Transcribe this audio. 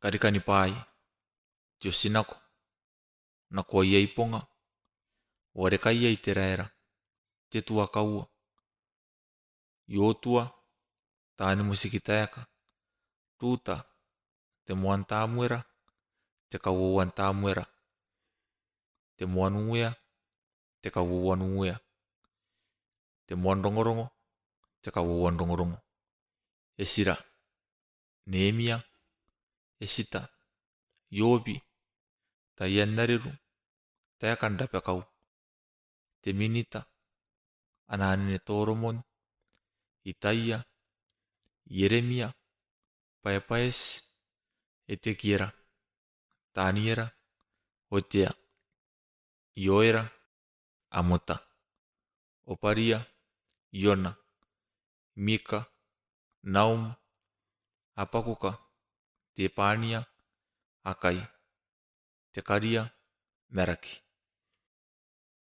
karikani pai josinako na kwa yai ponga ore kai yai teraera te tua kaua yotua tani musikitayaka tuta te moan tamuera te kawawan tamuera te moan unguya te kawawan unguya te moan rongorongo te kawawan rongorongo esira Nehemia esita Yobi tayan nariru tayakan dapakau te minita anane toromon Itaya Yeremia payapaes etekiera taniera otea Yoera Amota Oparia Yona Mika Naum Apakuka Tepania Akai Tekaria Meraki